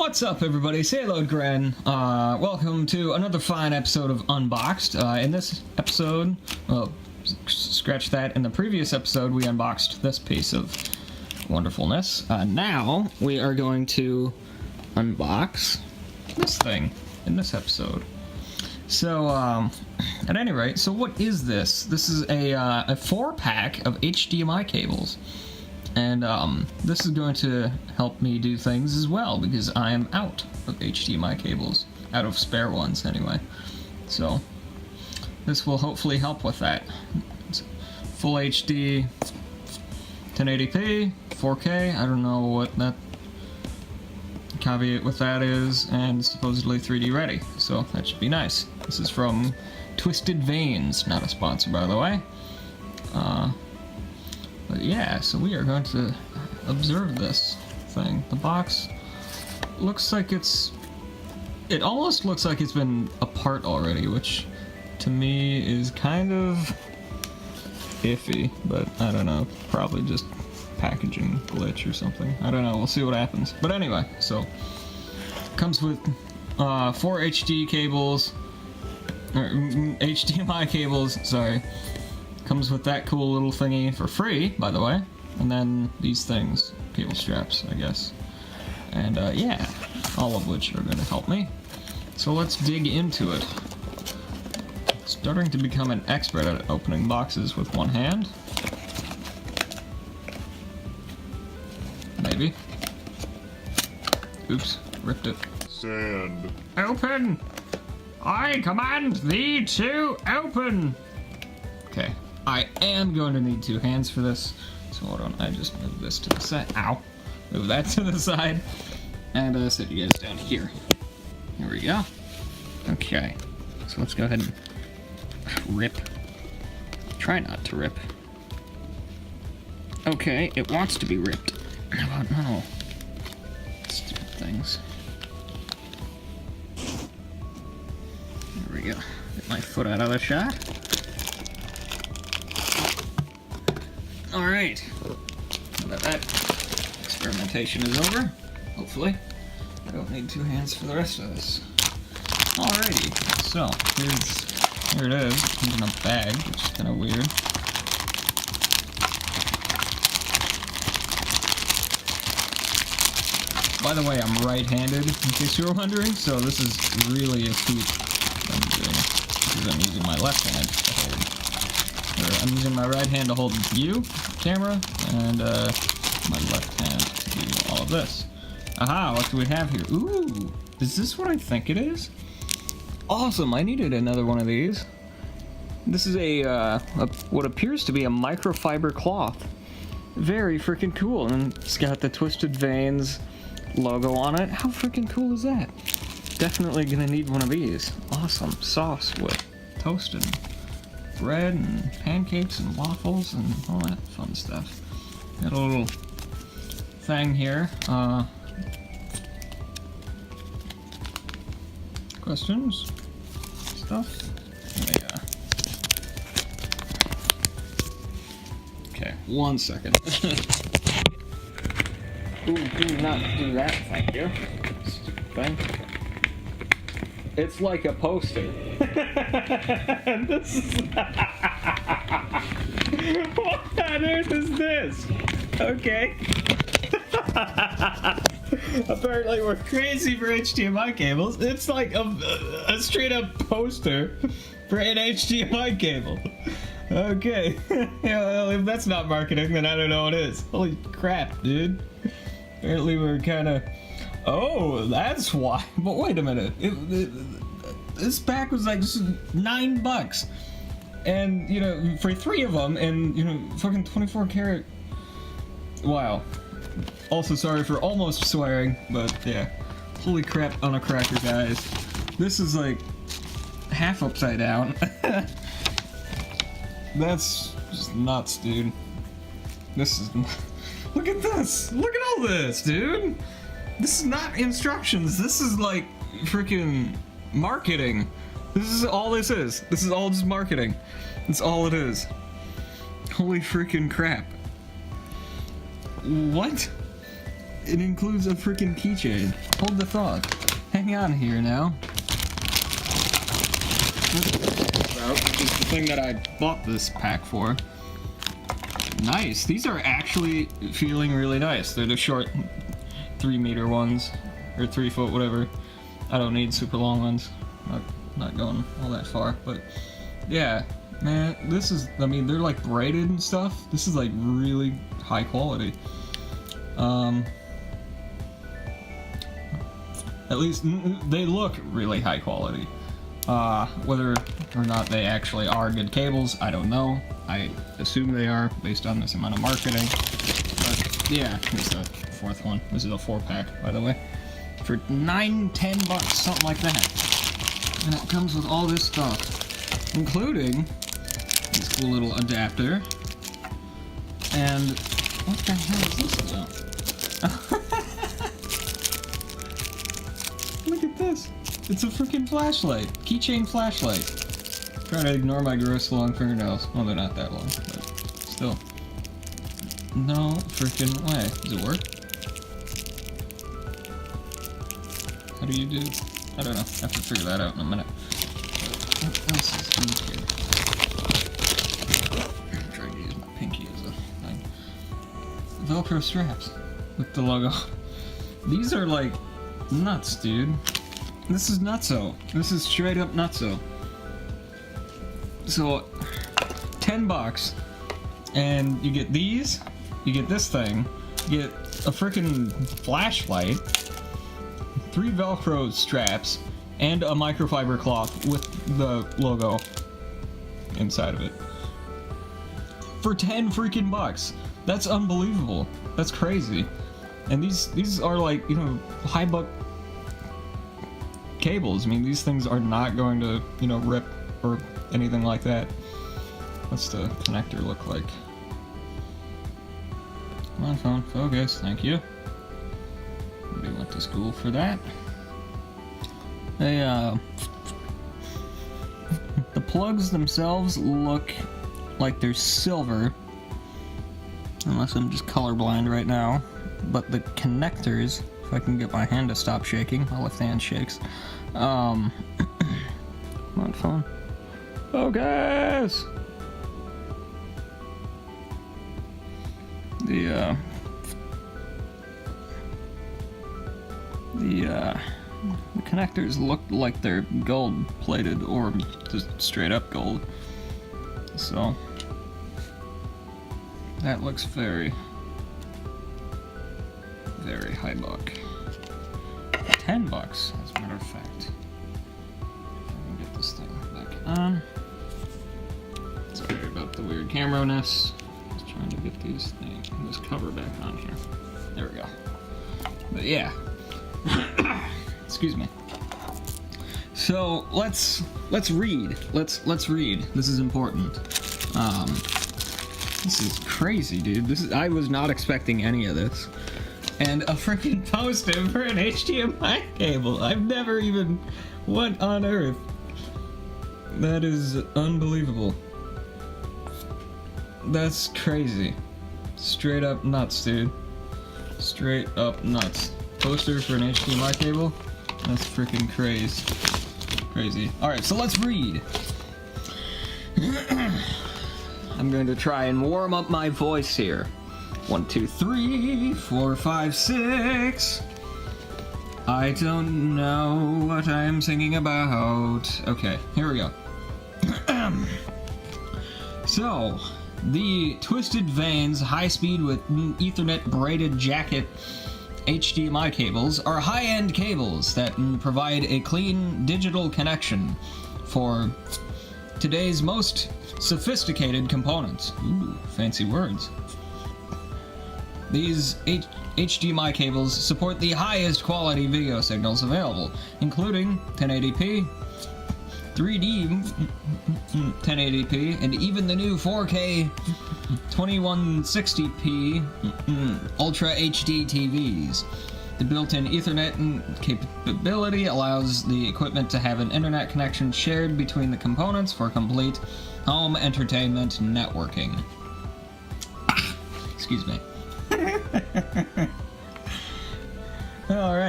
What's up, everybody? SailodeGrenn. Welcome to another fine episode of Unboxed. In this episode, well, scratch that. In the previous episode, we unboxed this piece of wonderfulness. Now, we are going to unbox this thing in this episode. So, at any rate, so what is this? This is a 4-pack of HDMI cables. And this is going to help me do things as well, because I am out of HDMI cables. Out of spare ones, anyway. So, this will hopefully help with that. It's full HD, 1080p, 4K, I don't know what that caveat with that is, and supposedly 3D ready. So, that should be nice. This is from Twisted Veins, not a sponsor, by the way. But yeah, so we are going to observe this thing. The box looks like it almost looks like it's been apart already, which to me is kind of iffy, but I don't know, probably just packaging glitch or something. I don't know, we'll see what happens. But anyway, so comes with 4 HD cables, or HDMI cables, sorry. Comes with that cool little thingy for free, by the way. And then these things, cable straps, I guess. And yeah, all of which are going to help me. So let's dig into it. Starting to become an expert at opening boxes with one hand. Maybe. Oops, ripped it. Sand. Open! I command thee to open! Okay. I am going to need 2 hands for this, so why don't I just move this to the side. Ow! Move that to the side, and set you guys down here. Here we go. Okay, so let's go ahead and rip. Try not to rip. Okay, it wants to be ripped. How about no? Stupid things. There we go. Get my foot out of the shot. Alright, now that experimentation is over, hopefully, I don't need 2 hands for the rest of this. Alrighty, so, here it is, it's in a bag, which is kind of weird. By the way, I'm right-handed, in case you were wondering, so this is really a feat I'm doing, because I'm using my left hand to hold. I'm using my right hand to hold you, camera, and my left hand to do all of this. Aha, what do we have here? Ooh, is this what I think it is? Awesome, I needed another one of these. This is a what appears to be a microfiber cloth. Very freaking cool, and it's got the Twisted Veins logo on it. How freaking cool is that? Definitely gonna need one of these. Awesome sauce with toasted bread and pancakes and waffles and all that fun stuff. Got a little thing here. Questions? Stuff? Yeah. Okay, 1 second. Ooh, do not do that, thank you. Stupid thing. It's like a poster. This is... What on earth is this? Okay. Apparently we're crazy for HDMI cables. It's like a straight up poster for an HDMI cable. Okay. Yeah, well, if that's not marketing, then I don't know what is. Holy crap, dude. Apparently we're kind of... Oh, that's why. But wait a minute. This pack was like just $9, and you know, for 3 of them, and you know, fucking 24 karat. Wow. Also, sorry for almost swearing, but yeah. Holy crap on a cracker, guys. This is like half upside down. That's just nuts, dude. This is. Look at this. Look at all this, dude. This is not instructions. This is like freaking marketing. This is all this is. This is all just marketing. That's all it is. Holy freaking crap. What? it includes a freaking keychain. Hold the thought. Hang on here now. Which is the thing that I bought this pack for. Nice. These are actually feeling really nice. They're the short 3-meter ones, or 3 foot, whatever. I don't need super long ones. Not going all that far, but yeah, man, this is, I mean, they're like braided and stuff. This is like really high quality. At least they look really high quality. Whether or not they actually are good cables, I don't know. I assume they are based on this amount of marketing. But yeah, here's the 4th one. This is a 4-pack, by the way. For $9-10 bucks, something like that. And it comes with all this stuff, including this cool little adapter. And what the hell is this though? Look at this. It's a freaking flashlight. Keychain flashlight. Trying to ignore my gross long fingernails. Well, they're not that long, but still. No freaking way. Does it work? How do you do? I don't know. I have to figure that out in a minute. What else is in here? I'm trying to use my pinky as a thing. Velcro straps with the logo. These are like nuts, dude. This is nutso. This is straight up nutso. So, $10, and you get these, you get this thing, you get a freaking flashlight, 3 Velcro straps, and a microfiber cloth with the logo inside of it. For 10 freaking bucks. That's unbelievable. That's crazy. And these are like, you know, high buck cables. I mean, these things are not going to, you know, rip or anything like that. What's the connector look like? Come on, phone, focus. Thank you. We went to school for that. They, the plugs themselves look like they're silver, unless I'm just colorblind right now. But the connectors, if I can get my hand to stop shaking, my left hand shakes. Come on, phone. Focus! The connectors look like they're gold plated or just straight up gold. So that looks very, very high buck. $10, as a matter of fact. If I can get this thing back on. Sorry about the weird camera-ness. Just trying to get this cover back on here. There we go. But yeah. Excuse me. So let's read. Let's read. This is important. This is crazy, dude. I was not expecting any of this. And a freaking poster for an HDMI cable. I've never even... What on earth? That is unbelievable. That's crazy. Straight up nuts, dude. Straight up nuts. Poster for an HDMI cable? That's freaking crazy. Alright, so let's read. I'm going to try and warm up my voice here. 1, 2, 3, 4, 5, 6. I don't know what I'm singing about. Okay, here we go. So, the Twisted Vanes high-speed with Ethernet braided jacket HDMI cables are high-end cables that provide a clean digital connection for today's most sophisticated components. Ooh, fancy words. These HDMI cables support the highest quality video signals available, including 1080p, 3D 1080p, and even the new 4K 2160p Ultra HD TVs. The built-in Ethernet capability allows the equipment to have an internet connection shared between the components for complete home entertainment networking. Excuse me.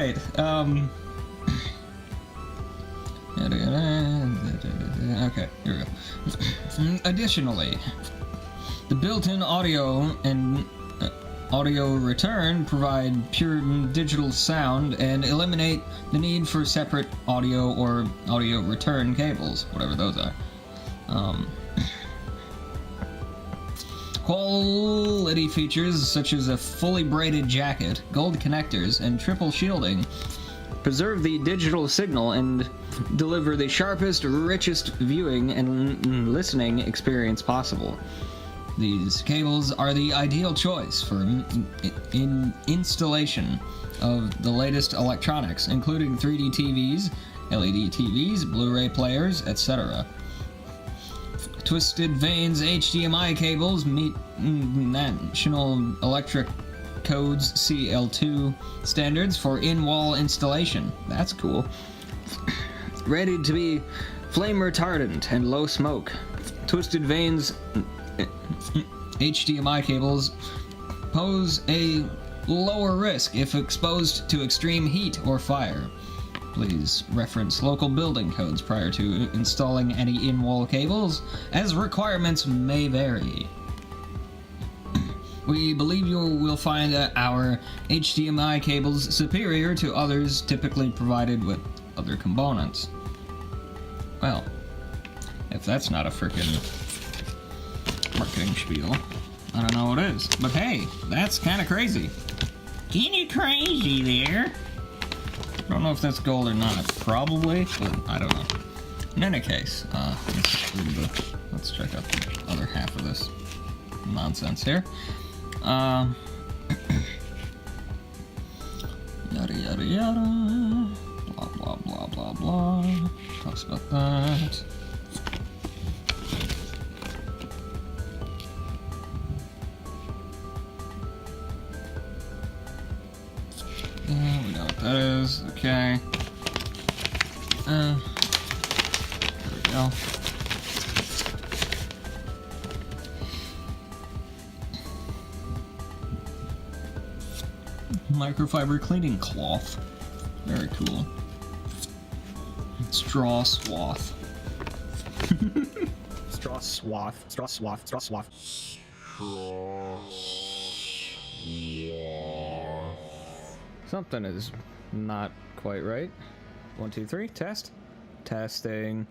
right. Okay, here we go. Additionally, the built-in audio and audio return provide pure digital sound and eliminate the need for separate audio or audio return cables, whatever those are. Quality features such as a fully braided jacket, gold connectors, and triple shielding preserve the digital signal and deliver the sharpest, richest viewing and listening experience possible. These cables are the ideal choice for installation of the latest electronics, including 3D TVs, LED TVs, Blu-ray players, etc. Twisted Vanes HDMI cables meet National Electric Codes CL2 standards for in-wall installation. That's cool. Ready to be flame retardant and low smoke. Twisted Vanes HDMI cables pose a lower risk if exposed to extreme heat or fire. Please reference local building codes prior to installing any in-wall cables, as requirements may vary. We believe you will find our HDMI cables superior to others typically provided with other components. Well, if that's not a frickin' marketing spiel, I don't know what is. But hey, that's kind of crazy. Kinda crazy there. I don't know if that's gold or not. Probably, but I don't know. In any case, let's check out the other half of this nonsense here. Yada yada yada. Blah blah blah blah blah. Talks about that. Yeah, we know what that is. Okay. There we go. Microfiber cleaning cloth. Very cool. Straw swath. Straw swath. Straw swath. Straw swath. Something is not quite right. 1, 2, 3. Test. Testing.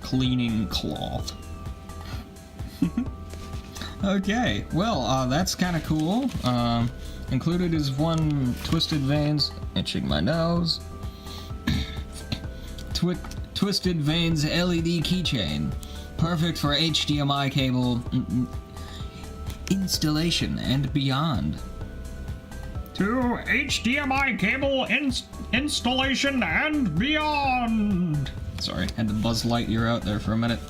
Cleaning cloth. Okay, well, that's kind of cool. Included is one Twisted Vanes, itching my nose. Twisted Vanes LED keychain, perfect for HDMI cable installation and beyond. To HDMI cable installation and beyond. Sorry, had to Buzz Lightyear out there for a minute.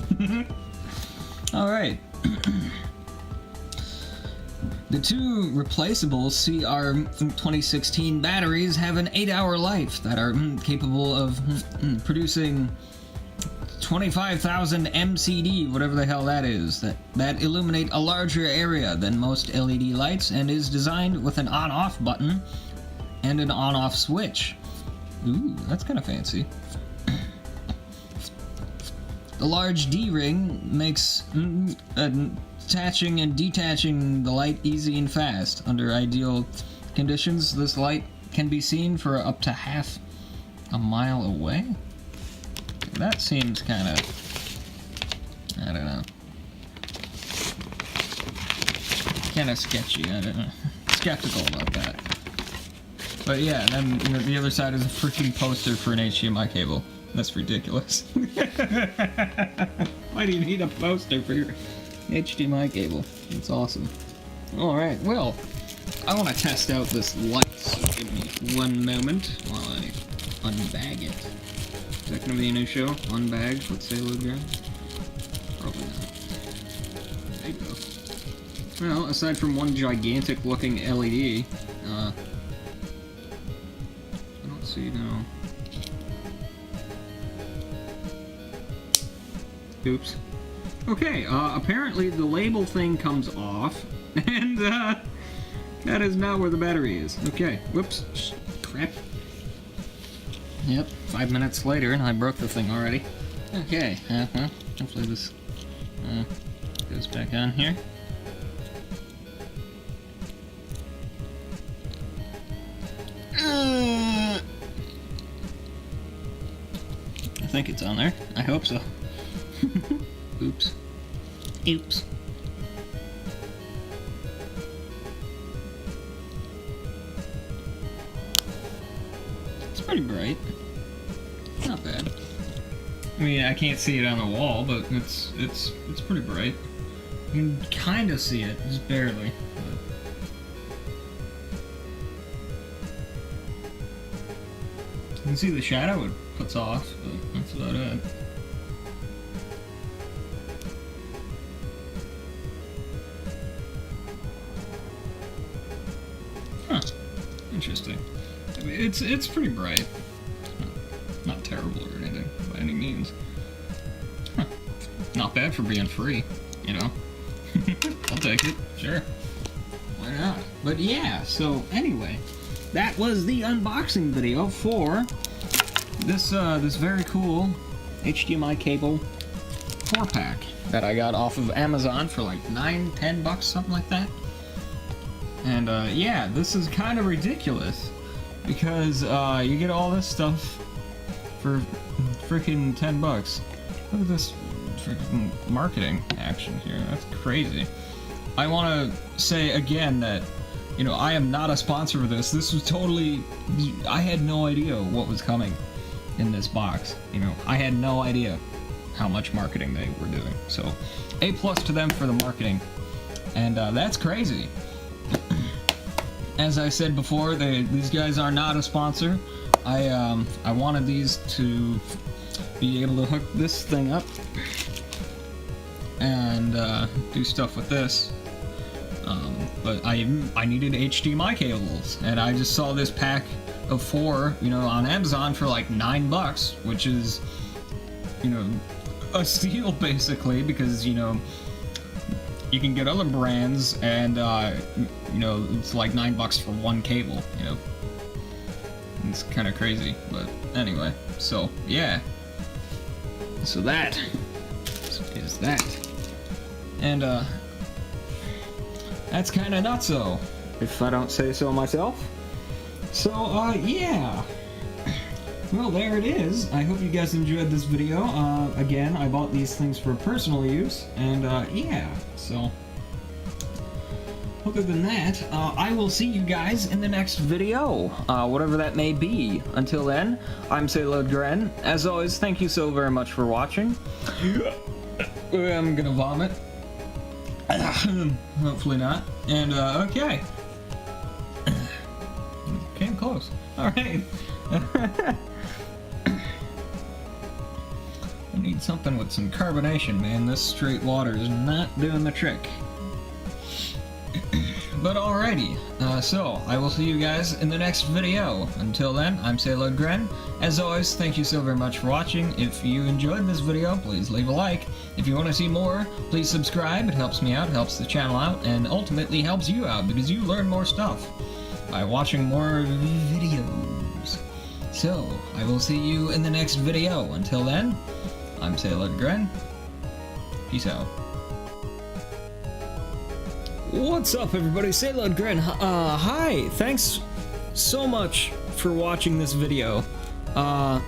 All right. The two replaceable CR 2016 batteries have an 8-hour life that are capable of producing 25,000 MCD, whatever the hell that is, that illuminate a larger area than most LED lights and is designed with an on-off button and an on-off switch. Ooh, that's kind of fancy. The large D-ring makes attaching and detaching the light easy and fast. Under ideal conditions, this light can be seen for up to half a mile away. That seems kind of, I don't know, kind of sketchy. I don't know, skeptical about that. But yeah, then the other side is a freaking poster for an HDMI cable. That's ridiculous. Why do you need a poster for your HDMI cable? It's awesome. Alright, well, I want to test out this light, so give me one moment while I unbag it. Is that going to be a new show? Unbagged with SailodeGrenn? Probably not. There you go. Well, aside from one gigantic looking LED, I don't see no. Oops. Okay, apparently the label thing comes off, and that is not where the battery is. Okay, whoops, crap. Yep, 5 minutes later, and I broke the thing already. Okay, well, hopefully this goes back on here. I think it's on there. I hope so. Oops. Oops. It's pretty bright. Not bad. I mean, I can't see it on the wall, but it's pretty bright. You can kind of see it, just barely. But... you can see the shadow it puts off, but that's about it. Huh. Interesting. I mean, it's pretty bright. Not terrible or anything by any means. Huh. Not bad for being free, you know. I'll take it, sure. Why not? But yeah, so anyway, that was the unboxing video for this this very cool HDMI cable 4-pack that I got off of Amazon for like $9-10 bucks, something like that. And yeah, this is kind of ridiculous because you get all this stuff for freaking 10 bucks. Look at this freaking marketing action here. That's crazy. I want to say again that, you know, I am not a sponsor for this. This was totally... I had no idea what was coming in this box. You know, I had no idea how much marketing they were doing. So, A+ to them for the marketing. And that's crazy. As I said before, these guys are not a sponsor. I wanted these to be able to hook this thing up and do stuff with this. But I needed HDMI cables, and I just saw this pack of 4, you know, on Amazon for like $9, which is, you know, a steal basically, because, you know, you can get other brands and you know, it's like $9 for one cable, you know. It's kind of crazy, but anyway, so yeah. So that is that. And that's kind of nutso, if I don't say so myself. So yeah. Well, there it is. I hope you guys enjoyed this video. Again, I bought these things for personal use, and yeah, so other than that, I will see you guys in the next video, whatever that may be. Until then, I'm SailodeGrenn. As always, thank you so very much for watching. I'm gonna vomit. Hopefully not. And, okay. Came close. Alright. I need something with some carbonation, man. This straight water is not doing the trick. But alrighty, so I will see you guys in the next video. Until then, I'm SailodeGrenn. As always, thank you so very much for watching. If you enjoyed this video, please leave a like. If you want to see more, please subscribe. It helps me out, helps the channel out, and ultimately helps you out because you learn more stuff by watching more videos. So, I will see you in the next video. Until then, I'm SailodeGrenn. Peace out. What's up, everybody? SailodeGrenn. Hi. Thanks so much for watching this video. I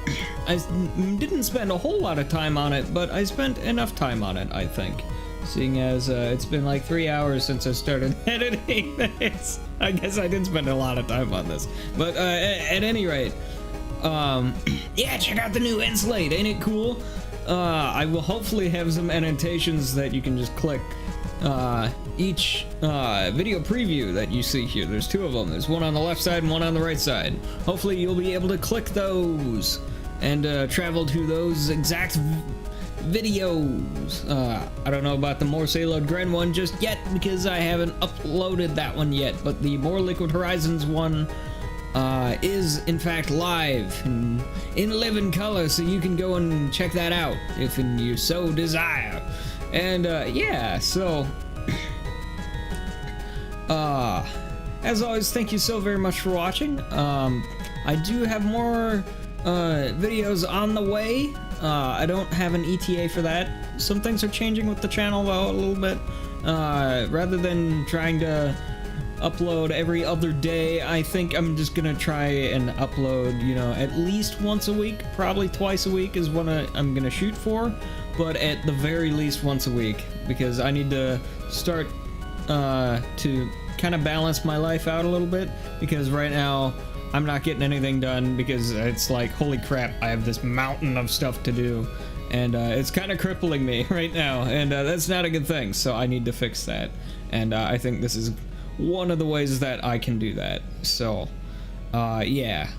didn't spend a whole lot of time on it, but I spent enough time on it, I think. Seeing as it's been like 3 hours since I started editing this. I guess I did spend a lot of time on this. But at any rate, yeah, check out the new Insulate. Ain't it cool? I will hopefully have some annotations that you can just click. Each video preview that you see here, there's 2 of them. There's one on the left side and one on the right side. Hopefully you'll be able to click those and travel to those exact videos. I don't know about the more SailodeGrenn one just yet because I haven't uploaded that one yet, but the More Liquid Horizons one is in fact live in living color, so you can go and check that out if you so desire. And yeah, so as always, thank you so very much for watching. I do have more videos on the way. I don't have an ETA for that. Some things are changing with the channel though a little bit. Rather than trying to upload every other day, I think I'm just gonna try and upload, you know, at least once a week, probably twice a week is what I'm gonna shoot for, but at the very least once a week, because I need to start to kind of balance my life out a little bit, because right now I'm not getting anything done because it's like, holy crap, I have this mountain of stuff to do, and it's kind of crippling me right now, and that's not a good thing, so I need to fix that, and I think this is one of the ways that I can do that. So yeah,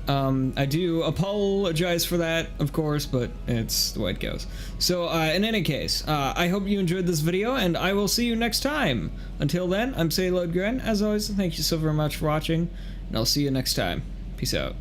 I do apologize for that, of course, but it's the way it goes. So in any case, I hope you enjoyed this video, and I will see you next time. Until then, I'm SailodeGrenn. As always, thank you so very much for watching, and I'll see you next time. Peace out.